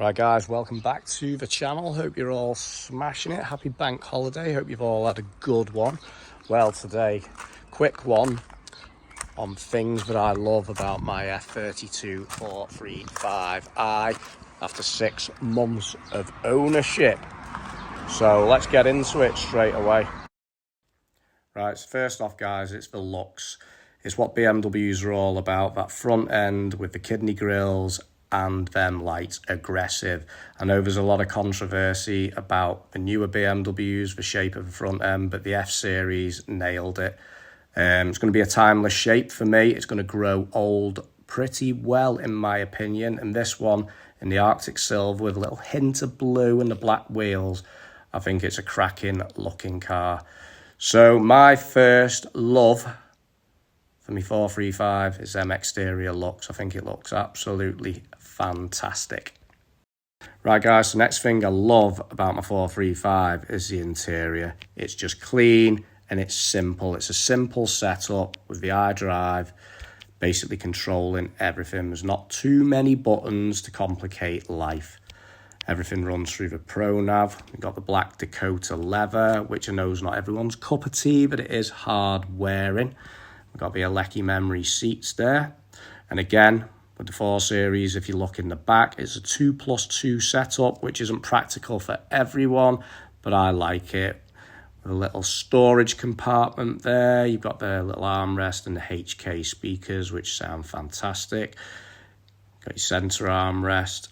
Right guys, welcome back to the channel. Hope you're all smashing it. Happy bank holiday. Hope you've all had a good one. Well, today, quick one on things that I love about my f32 435i after 6 months of ownership. So let's get into it straight away. Right, so first off guys, it's the looks. It's what BMWs are all about, that front end with the kidney grills and them lights, aggressive. I know there's a lot of controversy about the newer BMWs, the shape of the front end, but the F-Series nailed it. It's going to be a timeless shape for me. It's going to grow old pretty well, in my opinion. And this one, in the Arctic Silver with a little hint of blue and the black wheels, I think it's a cracking looking car. So my first love for me 435 is them exterior looks. I think it looks absolutely fantastic. Right guys, the next thing I love about my 435 is the interior. It's just clean and it's simple. It's a simple setup with the iDrive basically controlling everything. There's not too many buttons to complicate life. Everything runs through the Pro Nav. We've got the black Dakota leather, which I know is not everyone's cup of tea, but it is hard wearing. We've got the Alecki memory seats there. And again, with the 4 Series, if you look in the back, it's a 2+2 setup, which isn't practical for everyone, but I like it. With a little storage compartment there. You've got the little armrest and the HK speakers, which sound fantastic. Got your center armrest.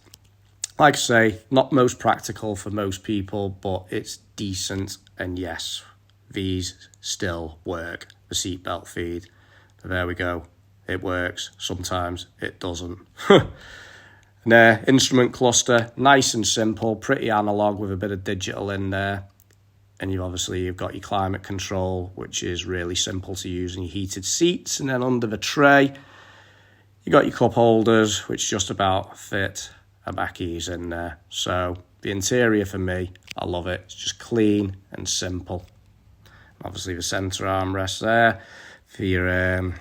Like I say, not most practical for most people, but it's decent. And yes, these still work. The seatbelt feed. But there we go. It works. Sometimes it doesn't. And instrument cluster, nice and simple, pretty analog with a bit of digital in there. And you've got your climate control, which is really simple to use, and your heated seats. And then under the tray, you got your cup holders, which just about fit a back ease in there. So the interior for me, I love it. It's just clean and simple. Obviously the center armrest there for your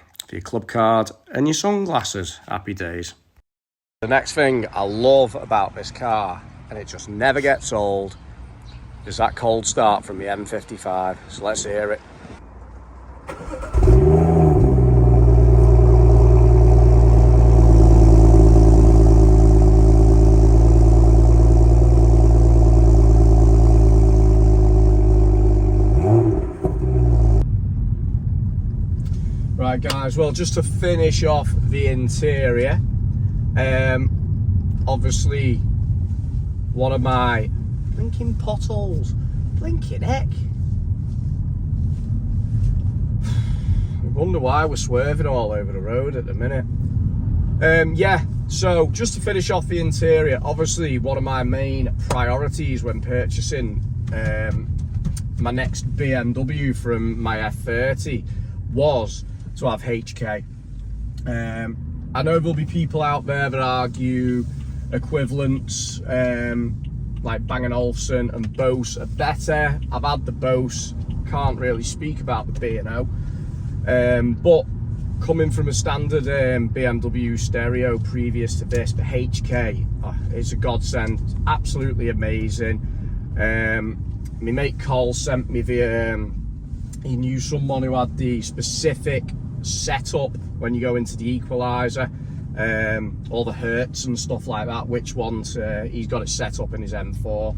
club card and your sunglasses. Happy days. The next thing I love about this car, and it just never gets old, is that cold start from the M55. So let's hear it. Right guys, well, just to finish off the interior, obviously one of my blinking potholes, blinking heck. I wonder why we're swerving all over the road at the minute. Yeah, so just to finish off the interior, obviously one of my main priorities when purchasing my next BMW from my F30 was to have HK. I know there'll be people out there that argue equivalents like Bang & Olufsen and Bose are better. I've had the Bose, can't really speak about the B&O, but coming from a standard BMW stereo previous to this, the HK, it's a godsend, absolutely amazing. My mate Cole sent me the he knew someone who had the specific setup when you go into the equalizer, all the hertz and stuff like that, which ones he's got it set up in his M4.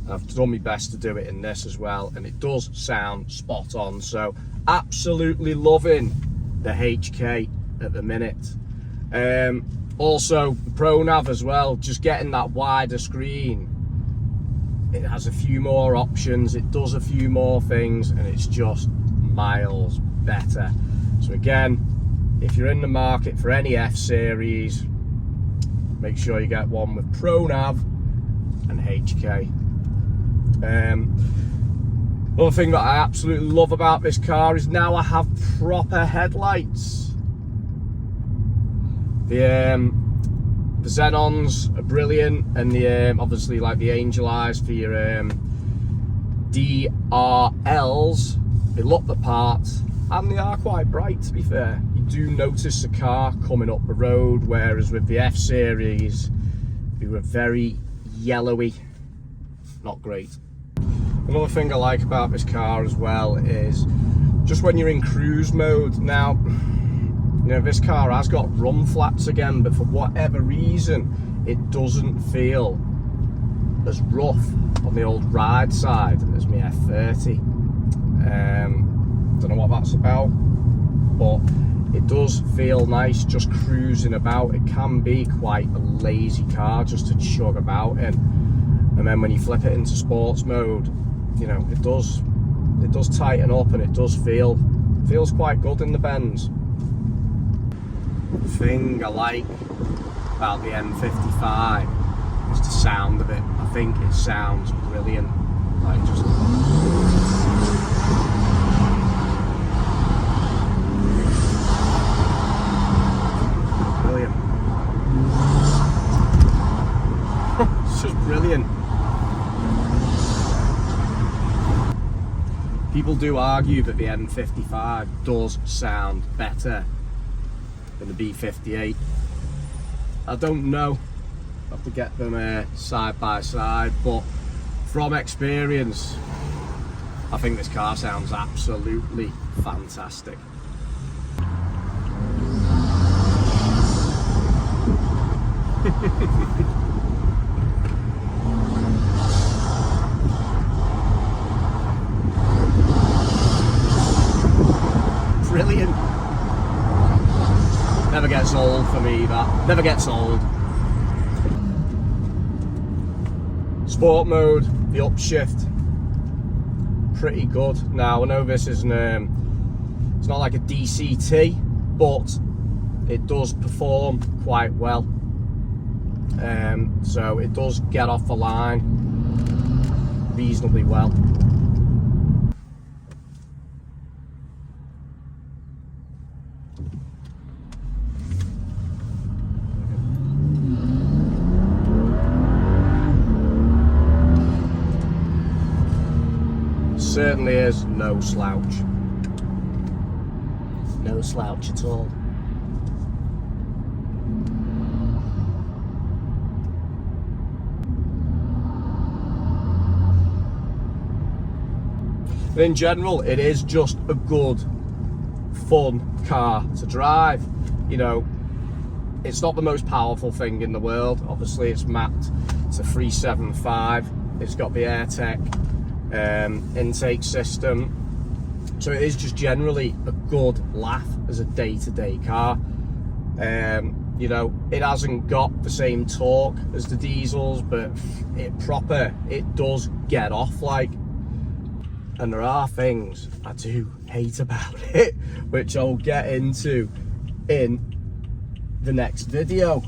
I've done my best to do it in this as well, and it does sound spot on. So absolutely loving the HK at the minute. Also the Pro Nav as well, just getting that wider screen. It has a few more options, it does a few more things, and it's just miles better. So again, if you're in the market for any F-Series, make sure you get one with Pro Nav and HK. Another thing that I absolutely love about this car is now I have proper headlights. The Xenons are brilliant, and the obviously like the Angel Eyes for your DRLs, they look the part, and they are quite bright, to be fair. You do notice the car coming up the road, whereas with the F-Series, they were very yellowy, not great. Another thing I like about this car as well is just when you're in cruise mode. Now, you know, this car has got run flaps again, but for whatever reason, it doesn't feel as rough on the old ride side as my F30. Don't know what that's about, but it does feel nice just cruising about. It can be quite a lazy car just to chug about in, and then when you flip it into sports mode, you know, it does tighten up, and it does feels quite good in the bends. The thing I like about the M55 is the sound of it. I think it sounds brilliant. Like, just brilliant. It's just brilliant. People do argue that the M55 does sound better than the B58. I don't know. I have to get them side by side, but from experience, I think this car sounds absolutely fantastic. Brilliant. Never gets old for me, that. Never gets old. Sport mode, the upshift, pretty good. Now, I know this isn't, it's not like a DCT, but it does perform quite well. So it does get off the line reasonably well. Certainly is no slouch. No slouch at all. But in general, it is just a good, fun car to drive. You know, it's not the most powerful thing in the world. Obviously, it's mapped to 375. It's got the AirTech intake system, so it is just generally a good laugh as a day-to-day car. You know, it hasn't got the same torque as the diesels, but it does get off like. And there are things I do hate about it, which I'll get into in the next video.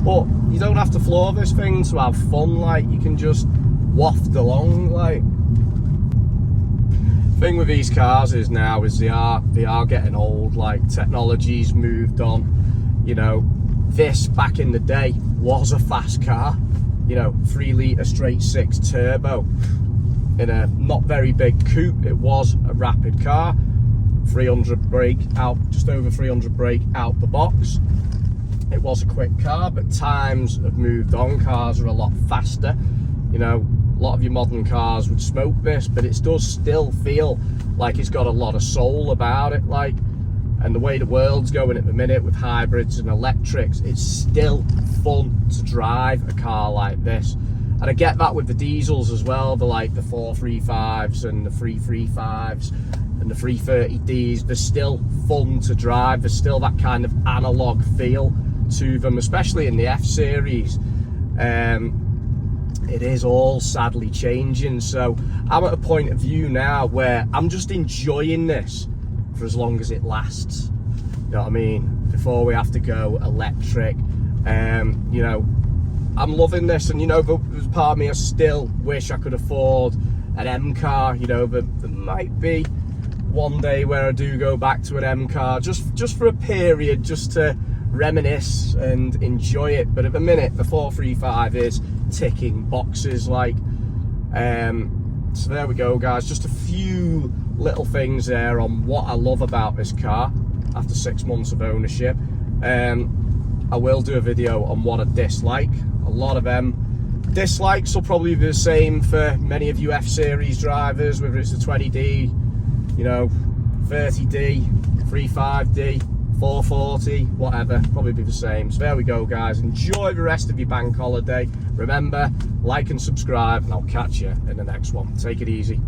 But you don't have to floor this thing to have fun, like, you can just waft along, like. Thing with these cars is now is they are getting old, like, technology's moved on. You know, this back in the day was a fast car, you know, 3 litre straight 6 turbo in a not very big coupe. It was a rapid car, 300 brake out, just over 300 brake out the box. It was a quick car, but times have moved on. Cars are a lot faster. You know, a lot of your modern cars would smoke this, but it does still feel like it's got a lot of soul about it, like. And the way the world's going at the minute with hybrids and electrics, it's still fun to drive a car like this. And I get that with the diesels as well, the 435s and the 335s and the 330Ds. They're still fun to drive. There's still that kind of analog feel to them, especially in the F series. It is all sadly changing, so I'm at a point of view now where I'm just enjoying this for as long as it lasts, you know what I mean, before we have to go electric. You know, I'm loving this, and you know, there's part of me I still wish I could afford an M car. You know, there might be one day where I do go back to an M car, just for a period, just to reminisce and enjoy it. But at the minute, the 435 is ticking boxes, like. So there we go, guys, just a few little things there on what I love about this car. after 6 months of ownership. I will do a video on what I dislike. A lot of them dislikes will probably be the same for many of you F-Series drivers, whether it's a 20D, you know, 30D, 35D, 440, whatever, probably be the same. So there we go, guys. Enjoy the rest of your bank holiday. Remember, like and subscribe, and I'll catch you in the next one. Take it easy.